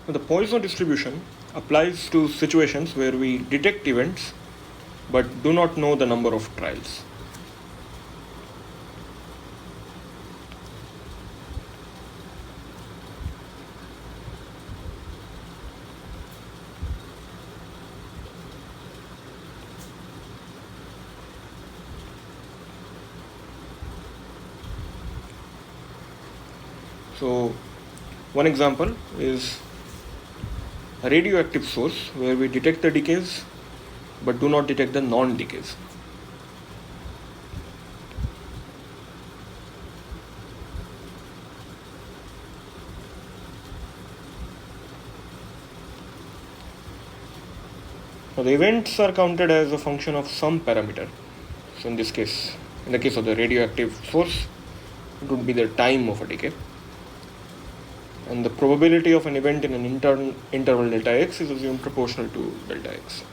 The Poisson distribution applies to situations where we detect events but do not know the number of trials. So, one example is a radioactive source where we detect the decays but do not detect the non-decays. Now, the events are counted as a function of some parameter. So, in this case, in the case of the radioactive source, it would be the time of a decay. And the probability of an event in an interval delta x is assumed proportional to delta x.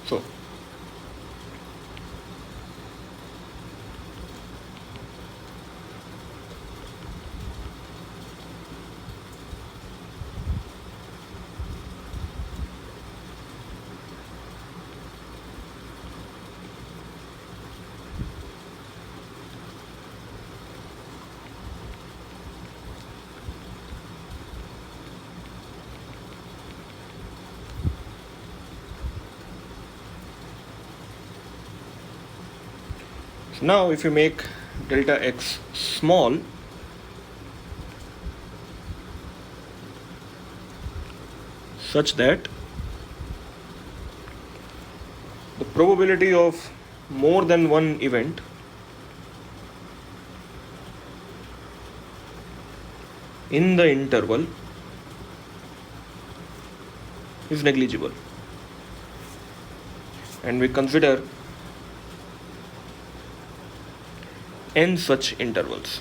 So, now if you make delta x small, such that the probability of more than one event in the interval is negligible, and we consider n such intervals.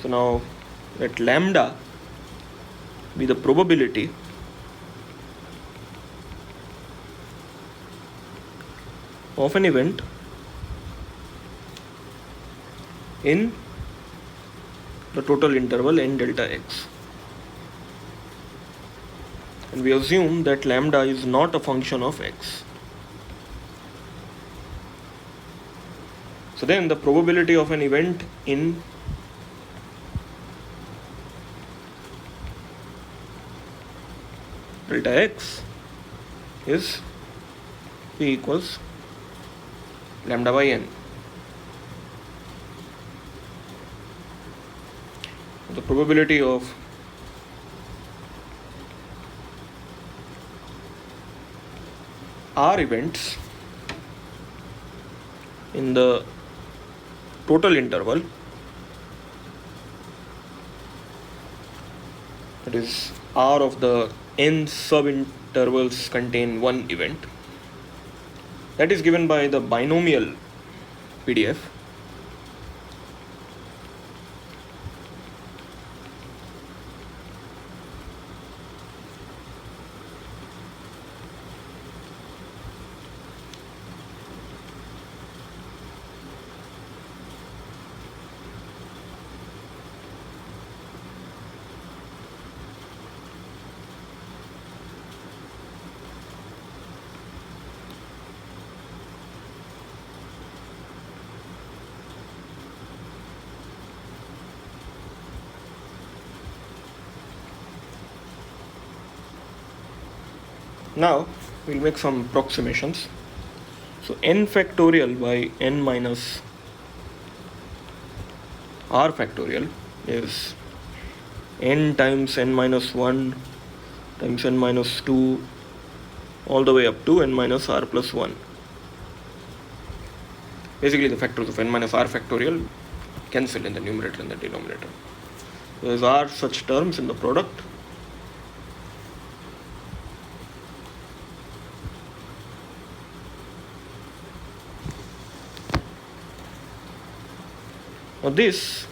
So now let lambda be the probability of an event in the total interval n delta x. And we assume that lambda is not a function of x. So then the probability of an event in delta x is p equals lambda by n. The probability of r events in the total interval, that is r of the n subintervals contain one event, that is given by the binomial PDF. Now we'll make some approximations. So n factorial by n minus r factorial is n times n minus 1 times n minus 2 all the way up to n minus r plus 1. Basically the factors of n minus r factorial cancel in the numerator and the denominator. So there are such terms in the product. Now this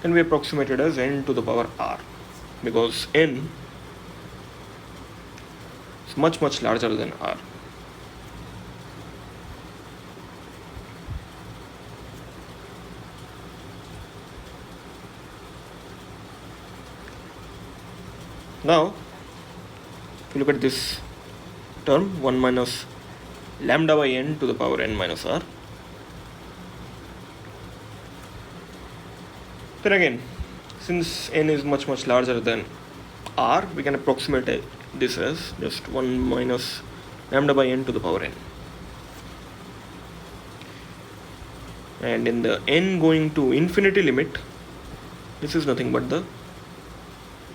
can be approximated as n to the power r, because n is much larger than r. Now, if you look at this term, 1 minus lambda by n to the power n minus r. Then again, since n is much larger than r, we can approximate this as just 1 minus lambda by n to the power n. And in the n going to infinity limit, this is nothing but the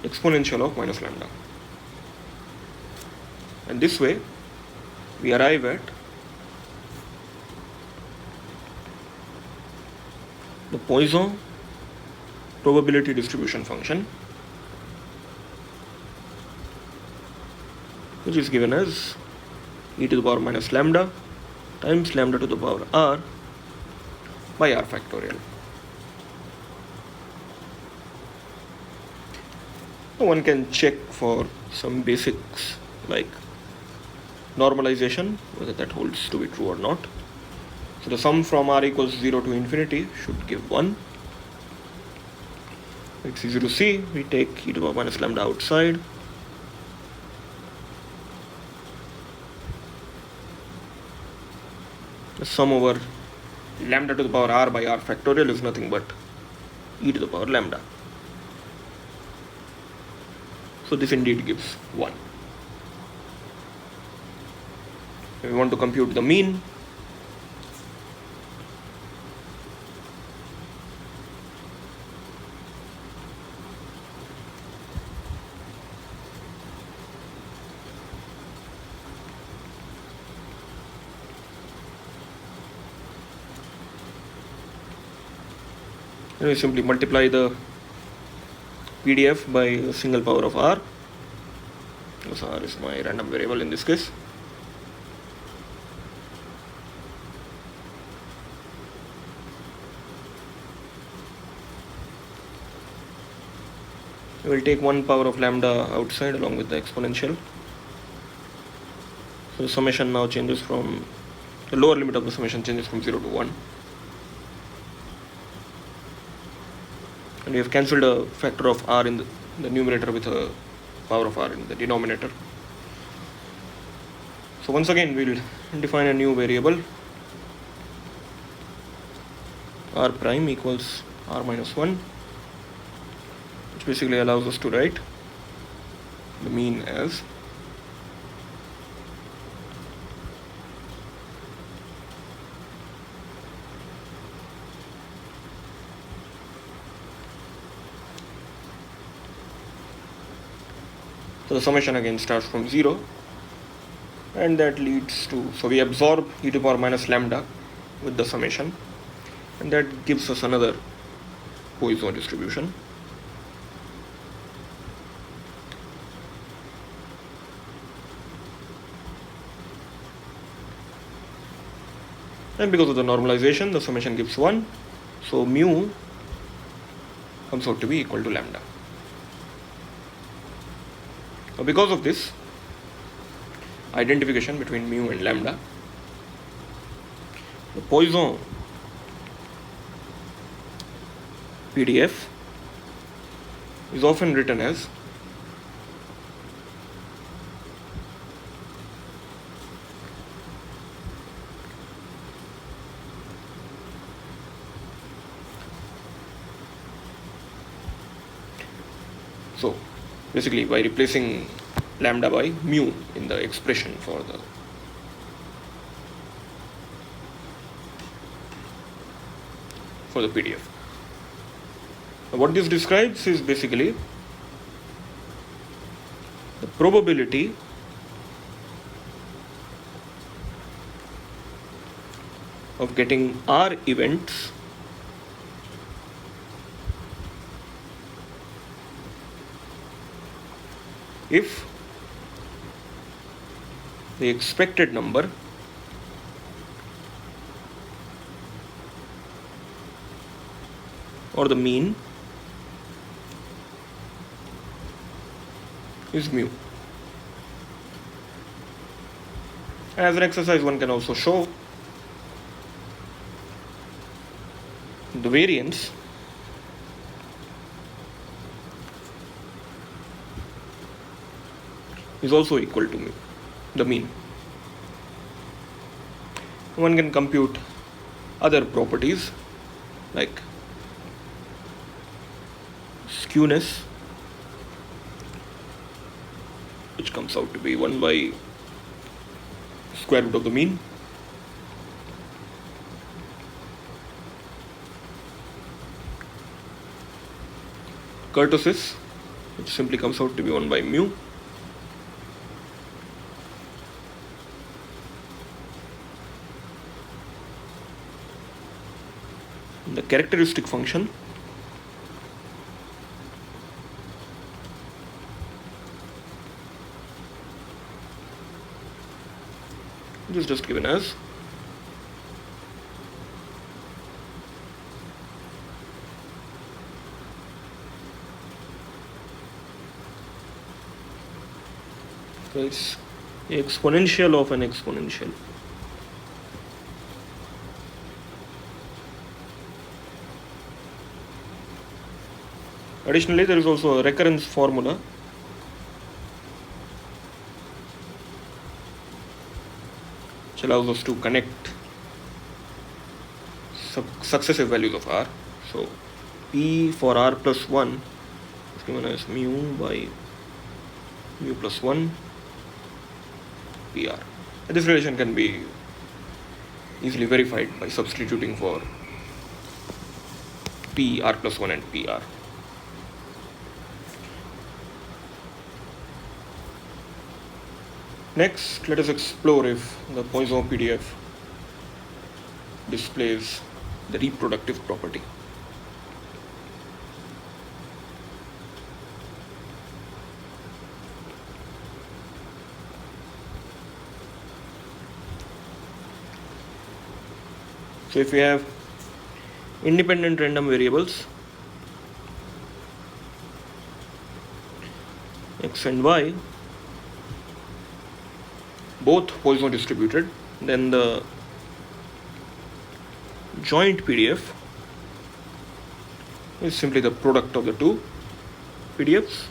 exponential of minus lambda. And this way, we arrive at the Poisson probability distribution function, which is given as e to the power minus lambda times lambda to the power r by r factorial. One can check for some basics like normalization, whether that holds to be true or not. So the sum from r equals 0 to infinity should give 1. It's easy to see. We take e to the power minus lambda outside. The sum over lambda to the power r by r factorial is nothing but e to the power lambda. So this indeed gives 1. If we want to compute the mean, then we simply multiply the PDF by a single power of r, because r is my random variable in this case. We will take 1 power of lambda outside along with the exponential. So the summation now changes from, the lower limit of the summation changes from 0 to 1. And we have cancelled a factor of r in the numerator with a power of r in the denominator. So once again, we'll define a new variable, r prime equals r minus 1, which basically allows us to write the mean as so the summation again starts from 0, and that leads to, so we absorb e to the power minus lambda with the summation, and that gives us another Poisson distribution. And because of the normalization, the summation gives 1, so mu comes out to be equal to lambda. Now because of this identification between mu and lambda, the Poisson PDF is often written as so basically by replacing lambda by mu in the expression for the PDF. Now what this describes is basically the probability of getting R events if the expected number or the mean is mu. As an exercise, one can also show the variance is also equal to the mean. One can compute other properties like skewness, which comes out to be 1 by square root of the mean. Kurtosis, which simply comes out to be 1 by mu. The characteristic function, which is just given as so it's the exponential of an exponential. Additionally, there is also a recurrence formula which allows us to connect successive values of r. So p for r plus 1 is given as mu by mu plus 1 pr. This relation can be easily verified by substituting for p r plus 1 and pr. Next, let us explore if the Poisson PDF displays the reproductive property. So if we have independent random variables x and y, both Poisson distributed, then the joint PDF is simply the product of the two PDFs.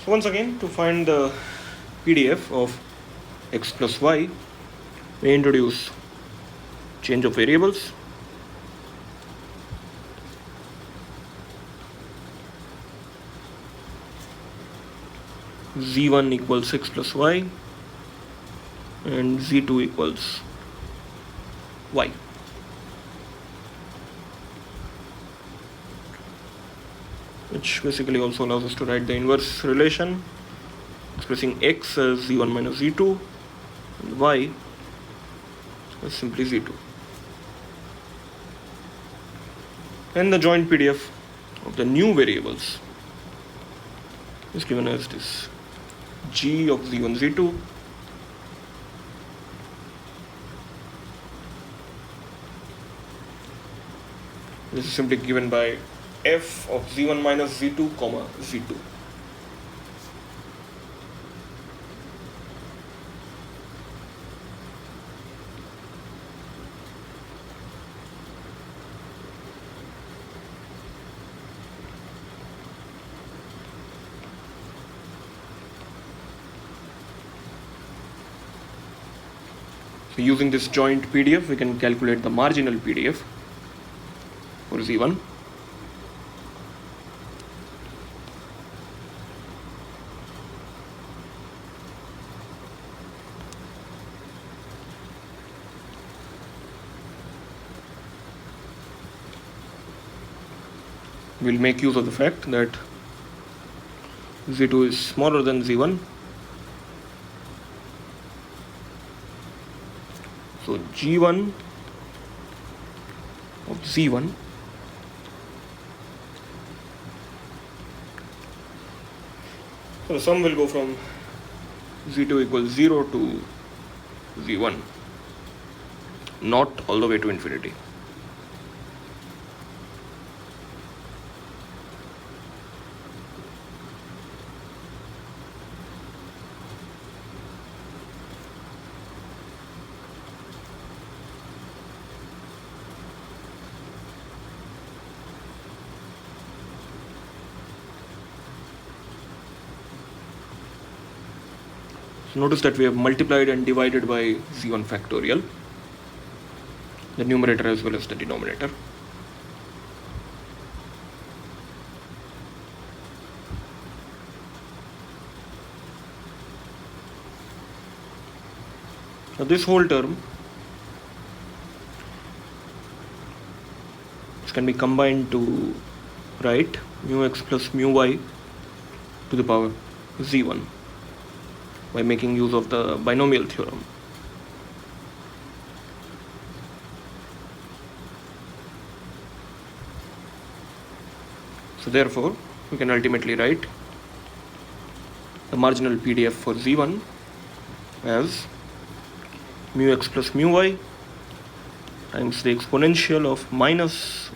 So once again, to find the PDF of x plus y, we introduce change of variables, z1 equals x plus y and z2 equals y. Which basically also allows us to write the inverse relation, expressing x as z1 minus z2 and y as simply z2. And the joint PDF of the new variables is given as this g of z1 z2 this is simply given by f of z1 minus z2 comma z2. So using this joint PDF, we can calculate the marginal PDF for z1. We'll make use of the fact that z2 is smaller than z1. So g1 of z1 so the sum will go from z2 equals 0 to z1. not all the way to infinity. So notice that we have multiplied and divided by z1 factorial, the numerator as well as the denominator. Now this whole term can be combined to write mu x plus mu y to the power z1 by making use of the binomial theorem. So therefore, we can ultimately write the marginal PDF for z1 as mu x plus mu y times the exponential of minus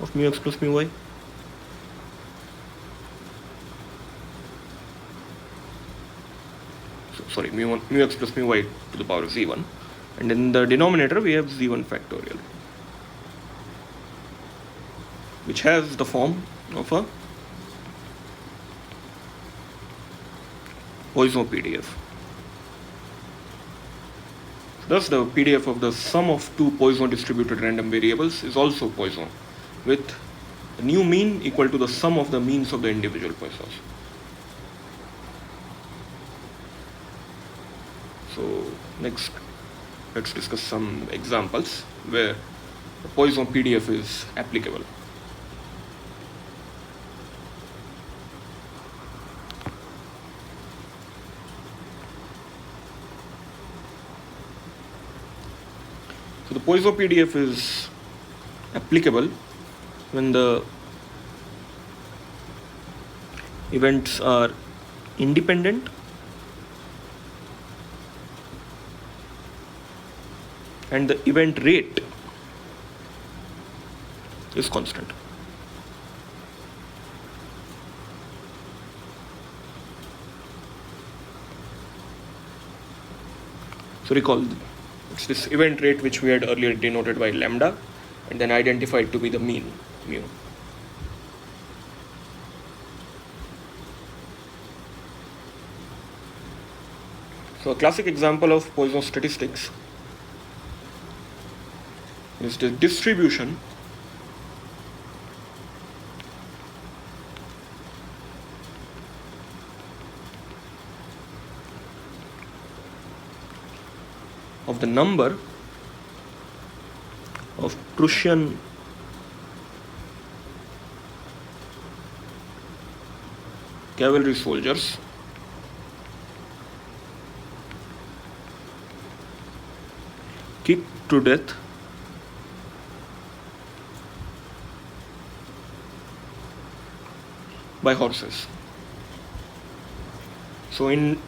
of mu x plus mu y mu x plus mu y to the power of z1, and in the denominator we have z1 factorial, which has the form of a Poisson PDF. Thus the PDF of the sum of two Poisson distributed random variables is also Poisson, with the new mean equal to the sum of the means of the individual Poissons. So next, let's discuss some examples where the Poisson PDF is applicable. So the Poisson PDF is applicable when the events are independent and the event rate is constant. So recall, it's this event rate which we had earlier denoted by lambda and then identified to be the mean, mu. So a classic example of Poisson statistics is the distribution of the number of Prussian cavalry soldiers kicked to death by horses. So in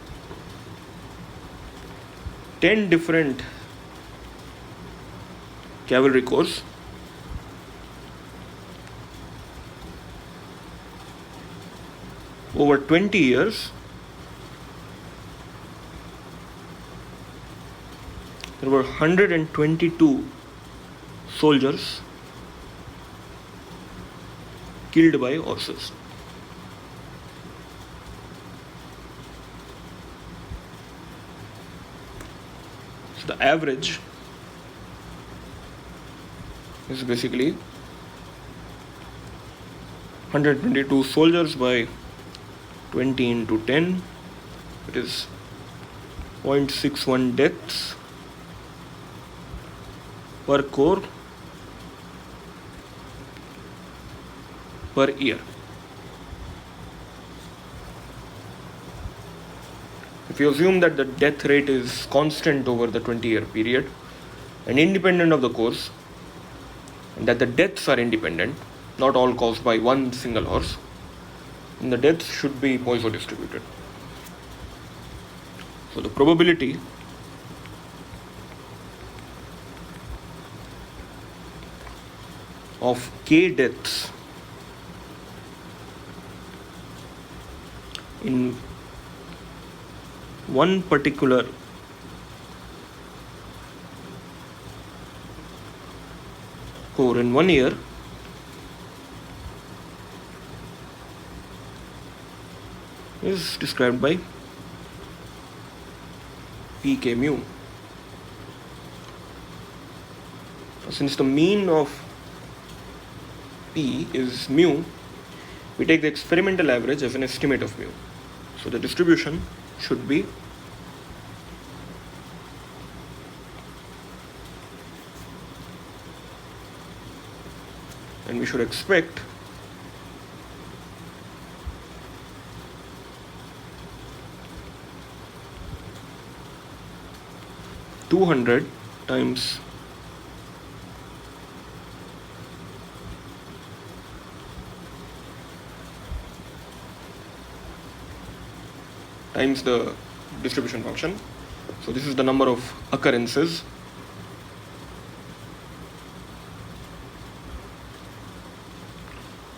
10 different cavalry corps, over 20 years, there were 122 soldiers killed by horses. So the average is basically 122 soldiers by 20 into 10, it is 0.61 deaths per corps per year. If you assume that the death rate is constant over the 20-year period and independent of the course, and that the deaths are independent, not all caused by one single horse, then the deaths should be Poisson distributed. So the probability of k deaths in one particular core in 1 year is described by pk mu. Since the mean of p is mu, we take the experimental average as an estimate of mu. So the distribution should be and we should expect (200) times the distribution function. So this is the number of occurrences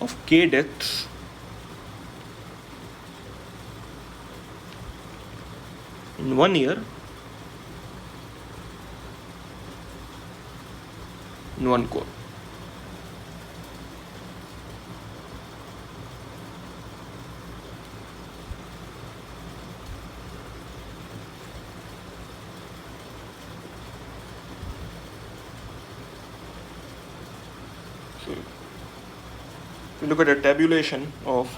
of k deaths in 1 year in one core. So we look at a tabulation of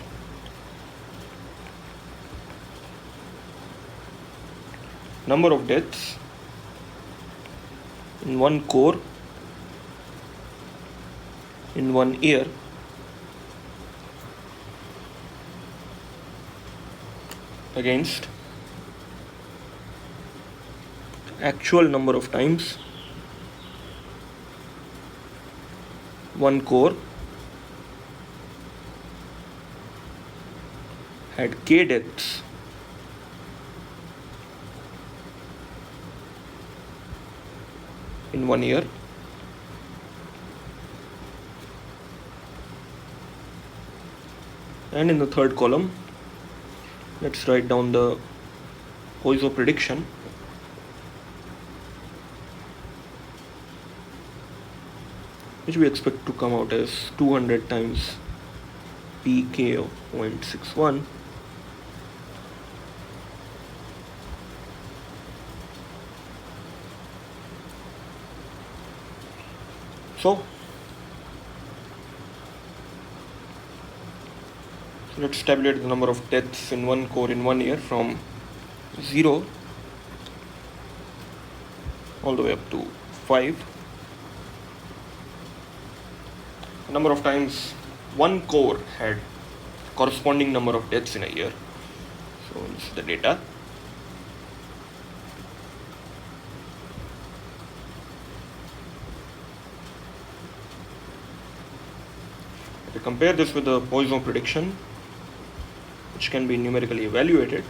number of deaths in one core in 1 year against actual number of times one core had k deaths in 1 year and in the third column let's write down the Poisson prediction which we expect to come out as 200 times pk of 0.61 so let's tabulate the number of deaths in one core in 1 year from 0 all the way up to 5. The number of times one core had corresponding number of deaths in a year. So this is the data. If we compare this with the Poisson prediction, which can be numerically evaluated,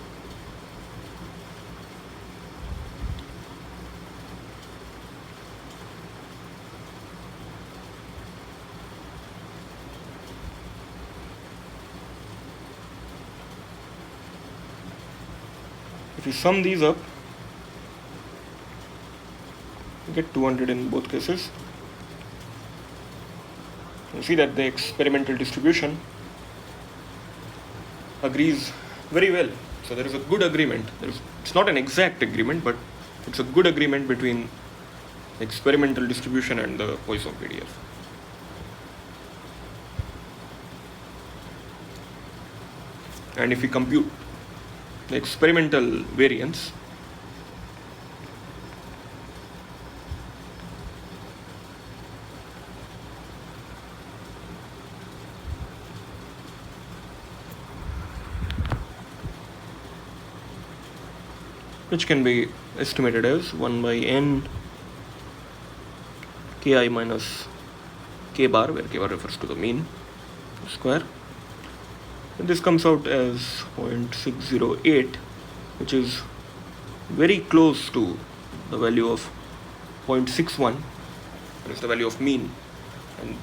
if we sum these up, we get 200 in both cases. You see that the experimental distribution agrees very well. So there is a good agreement. It's not an exact agreement, but it's a good agreement between the experimental distribution and the Poisson PDF. And if we compute the experimental variance, which can be estimated as 1 by n ki minus k bar, where k bar refers to the mean square. And this comes out as 0.608, which is very close to the value of 0.61, that is the value of mean, and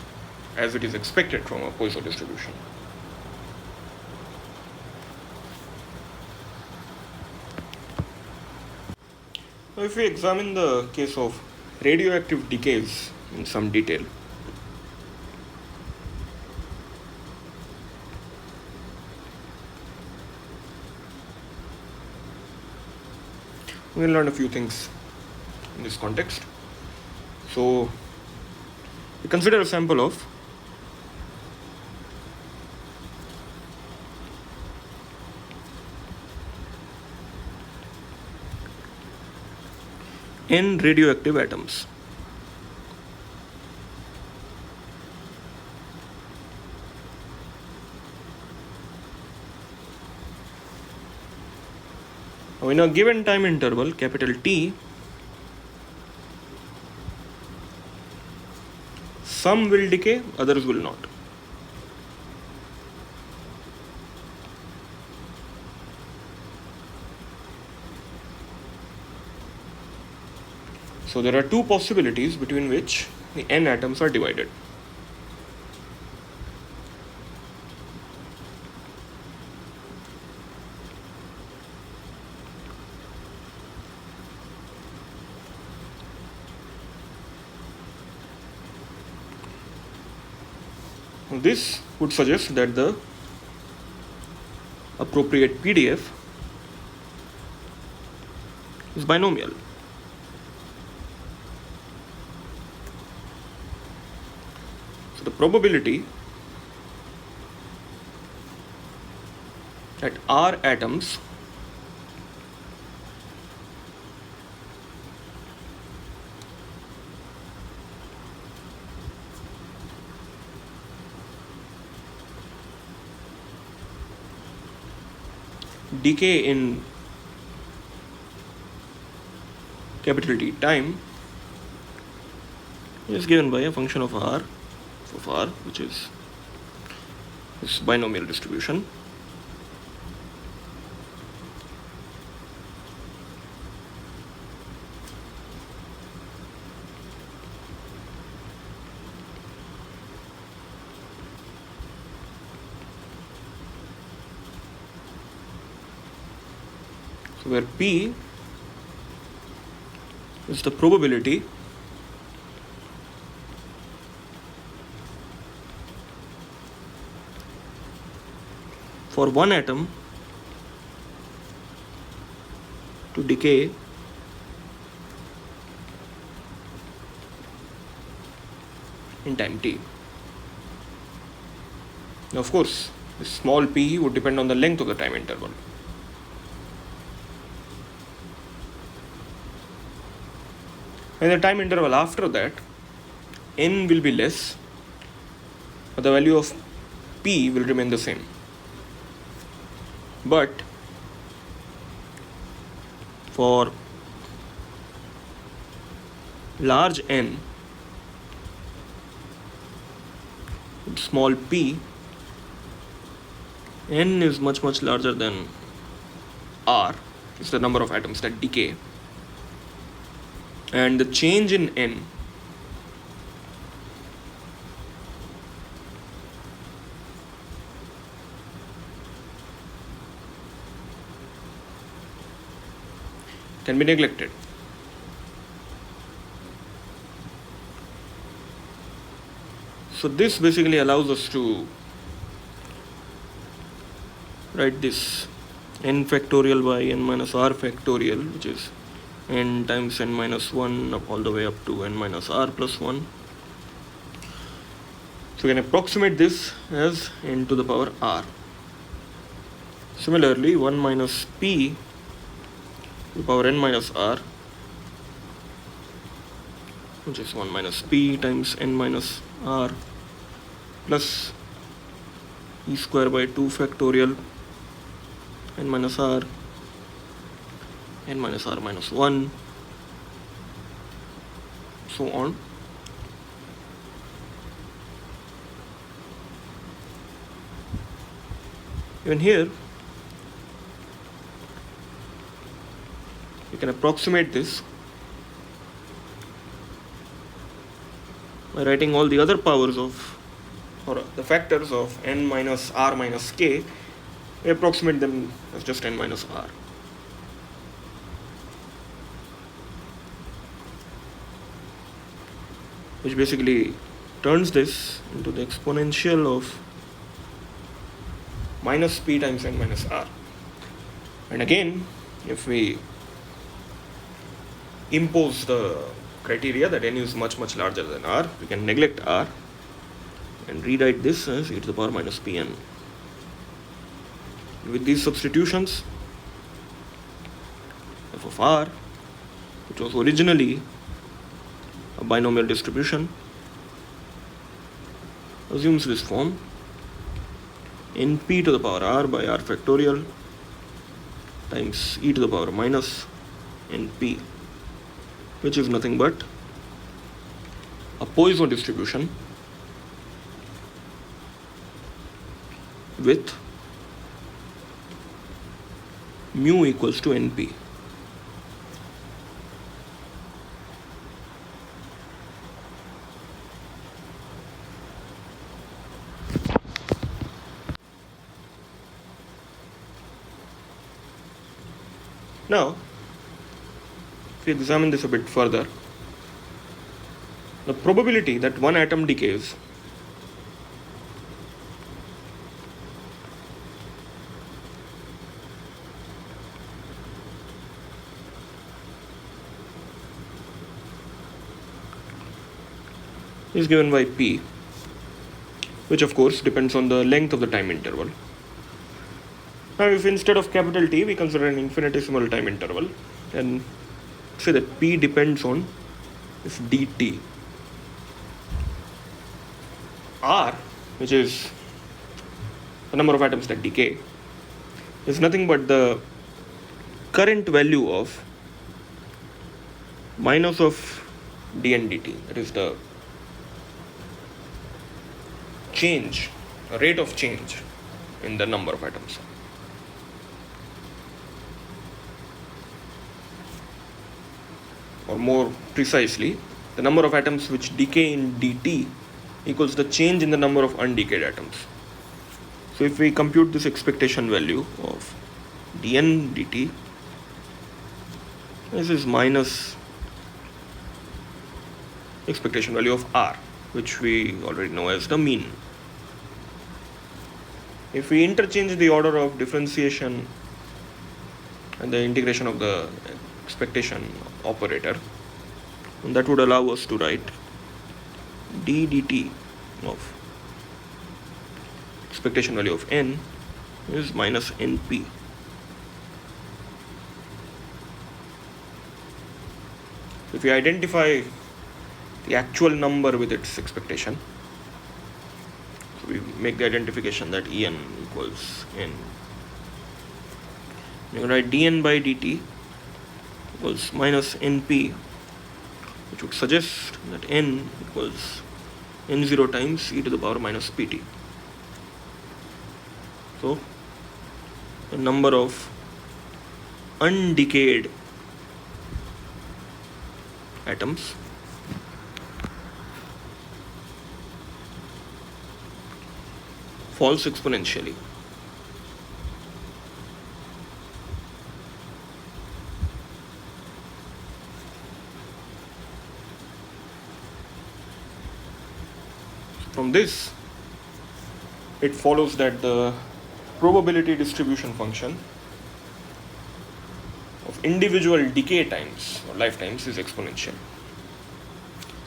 as it is expected from a Poisson distribution. Now, if we examine the case of radioactive decays in some detail, we will learn a few things in this context. So, we consider a sample of n radioactive atoms. Now, in a given time interval, capital T, some will decay, others will not. So there are two possibilities between which the n atoms are divided. This would suggest that the appropriate PDF is binomial. So the probability that R atoms decay in capital T time is given by a function of R, which is this binomial distribution. Where P is the probability for one atom to decay in time t. Now, of course, this small p would depend on the length of the time interval. And the time interval after that, n will be less, but the value of p will remain the same. But for large n, with small p, n is much larger than r, is the number of atoms that decay. And the change in n can be neglected. So this basically allows us to write this n factorial by n minus r factorial, which is n times n minus 1 all the way up to n minus r plus 1. So we can approximate this as n to the power r. Similarly, 1 minus p to the power n minus r, which is 1 minus p times n minus r plus e square by 2 factorial n minus r, n minus r minus 1, so on. Even here, you can approximate this by writing all the other powers of or the factors of n minus r minus k, we approximate them as just n minus r. Which basically turns this into the exponential of minus p times n minus r. And again, if we impose the criteria that n is much larger than r, we can neglect r and rewrite this as e to the power minus pn. With these substitutions, f of r, which was originally a binomial distribution, assumes this form: np to the power r by r factorial times e to the power minus np, which is nothing but a Poisson distribution with mu equals to np. Now, if we examine this a bit further, the probability that one atom decays is given by p, which of course depends on the length of the time interval. Now, if instead of capital T we consider an infinitesimal time interval, then say that p depends on this dt. R, which is the number of atoms that decay, is nothing but the current value of minus of dn dt, that is the change, rate of change in the number of atoms. Or more precisely, the number of atoms which decay in dt equals the change in the number of undecayed atoms. So if we compute this expectation value of dn dt, this is minus expectation value of r, which we already know as the mean. If we interchange the order of differentiation and the integration of the expectation operator, and that would allow us to write d dt of expectation value of n is minus np. If we identify the actual number with its expectation, so we make the identification that en equals n. You can write dn by dt equals minus np, which would suggest that n equals n0 times e to the power minus pt. So the number of undecayed atoms falls exponentially. From this, it follows that the probability distribution function of individual decay times or lifetimes is exponential.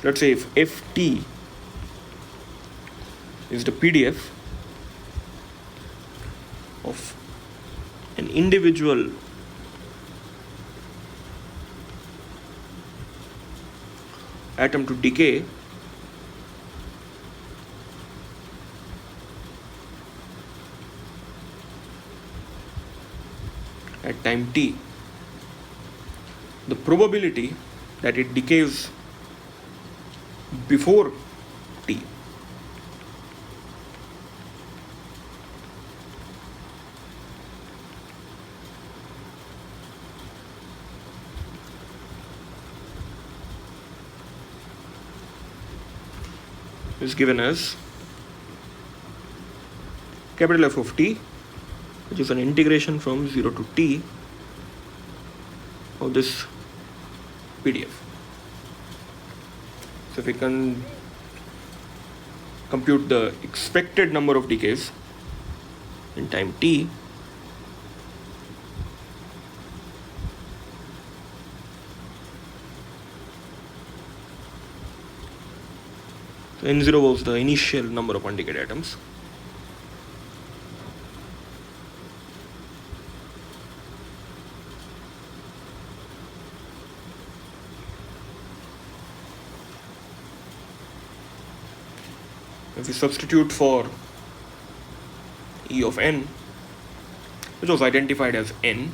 Let's say if ft is the PDF of an individual atom to decay at time t, the probability that it decays before t is given as capital F of t, which is an integration from 0 to t of this PDF. So if we can compute the expected number of decays in time t, so n0 was the initial number of undecayed atoms. If we substitute for E of n, which was identified as n,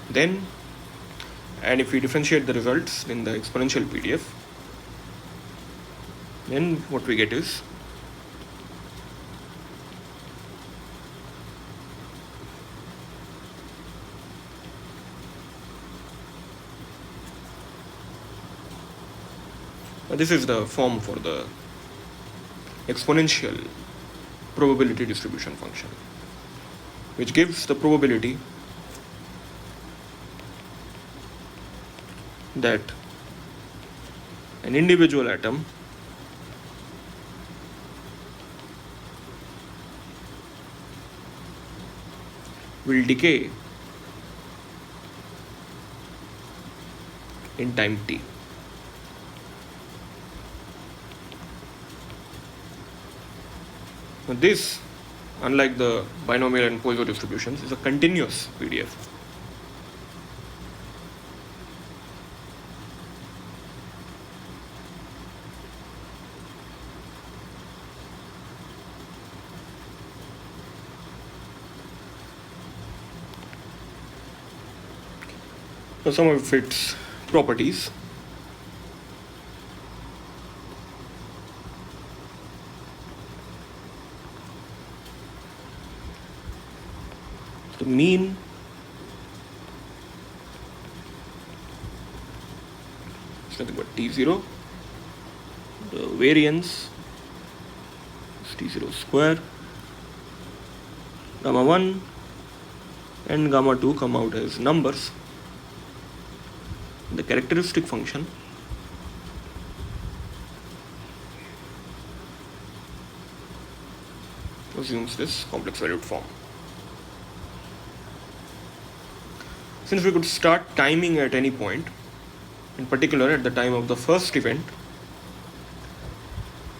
then, and if we differentiate the results in the exponential PDF, then what we get is this is the form for the exponential probability distribution function, which gives the probability that an individual atom will decay in time t. Now this, unlike the binomial and Poisson distributions, is a continuous PDF. So some of its properties. The mean is nothing but T0. The variance is T0 square. Gamma 1 and gamma 2 come out as numbers. The characteristic function assumes this complex valued form. Since we could start timing at any point, in particular at the time of the first event,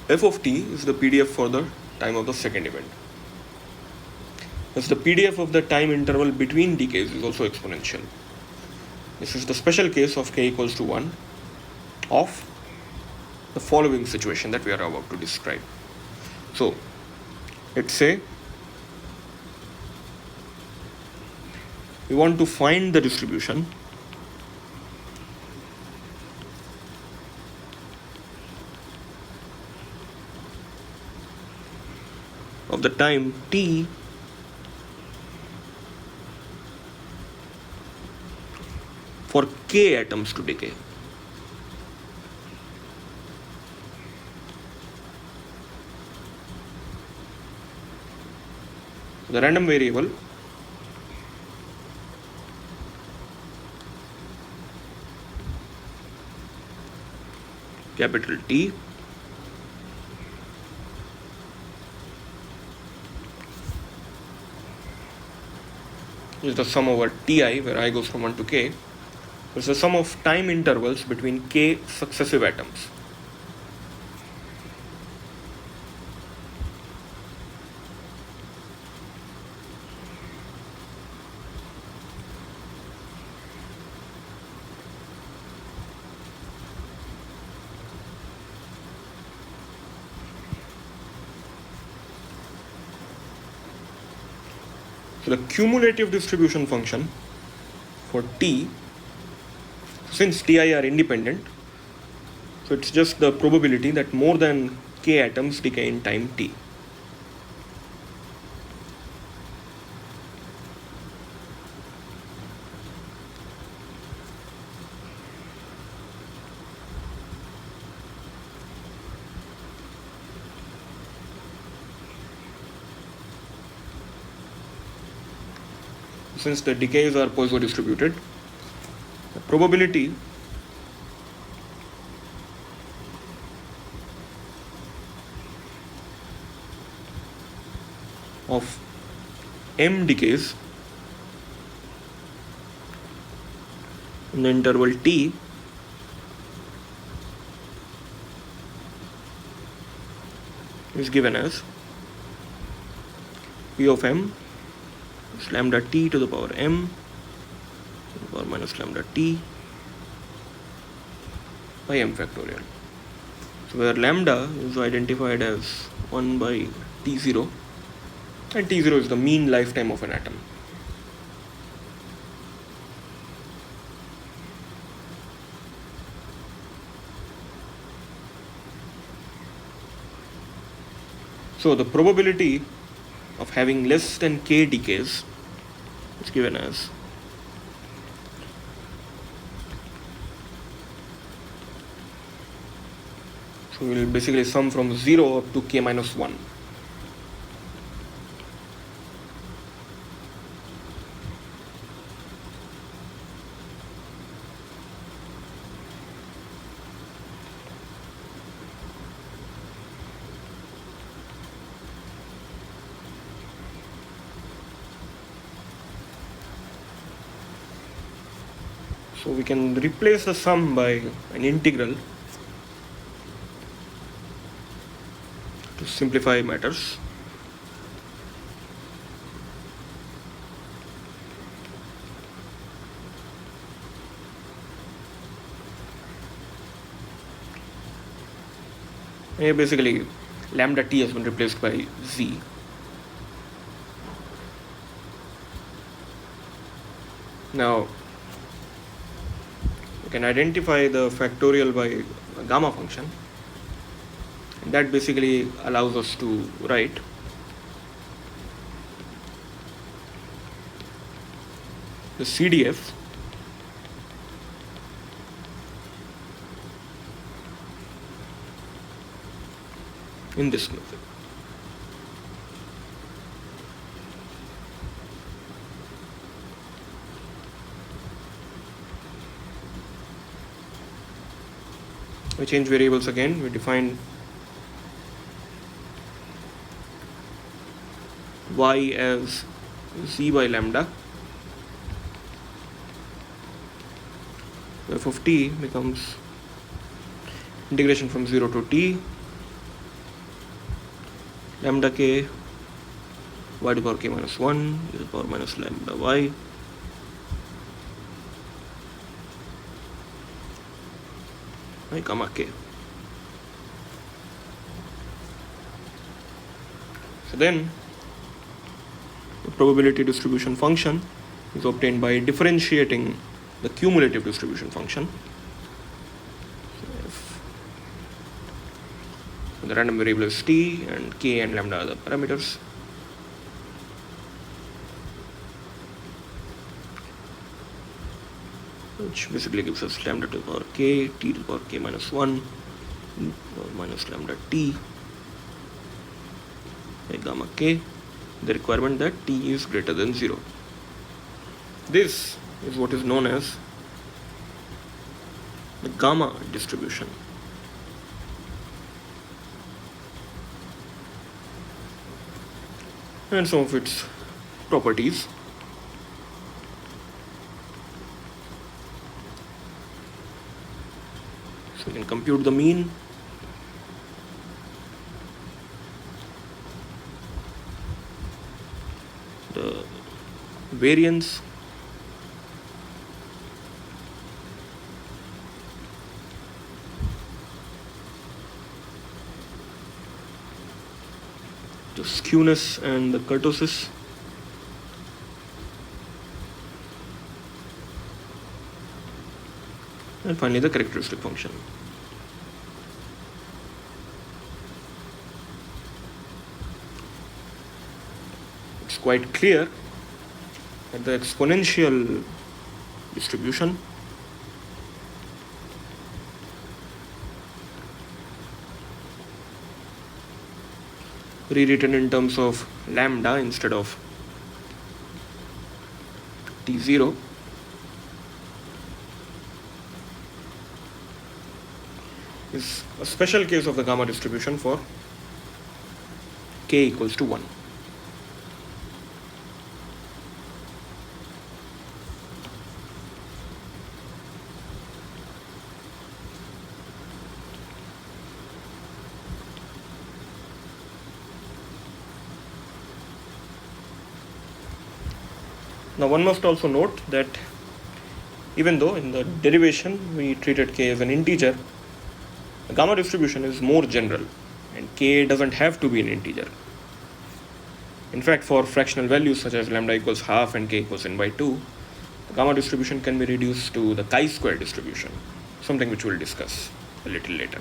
f of t is the PDF for the time of the second event. Thus the PDF of the time interval between decays is also exponential. This is the special case of k equals to 1 of the following situation that we are about to describe. So let's say we want to find the distribution of the time t for k atoms to decay. The random variable capital T is the sum over Ti, where I goes from 1 to k. It's the sum of time intervals between k successive atoms. So the cumulative distribution function for t, since Ti are independent, so it's just the probability that more than k atoms decay in time t. since the decays are Poisson distributed, the probability of m decays in the interval t is given as P of m is lambda t to the power m to the power minus lambda t by m factorial. So where lambda is identified as 1 by t0, and t0 is the mean lifetime of an atom. So the probability of having less than k decays is given as so we will basically sum from 0 up to k minus 1. So we can replace the sum by an integral to simplify matters. And here basically lambda t has been replaced by z. Now we can identify the factorial by a gamma function, and that basically allows us to write the CDF in this method. We change variables again. We define y as z by lambda. So f of t becomes integration from 0 to t lambda k y to the power k minus 1 to the power minus lambda y by gamma k. So then the probability distribution function is obtained by differentiating the cumulative distribution function. So the random variable is t, and k and lambda are the parameters. Which basically gives us lambda to the power k, t to the power k minus 1, or minus lambda t by gamma k, the requirement that t is greater than 0. This is what is known as the gamma distribution. And some of its properties. So we can compute the mean, the variance, the skewness and the kurtosis, and finally the characteristic function. It's quite clear that the exponential distribution rewritten in terms of lambda instead of T0 is a special case of the gamma distribution for k equals to 1. Now one must also note that even though in the derivation we treated k as an integer, the gamma distribution is more general and k doesn't have to be an integer. In fact, for fractional values such as lambda equals half and k equals n by 2, the gamma distribution can be reduced to the chi-square distribution, something which we'll discuss a little later.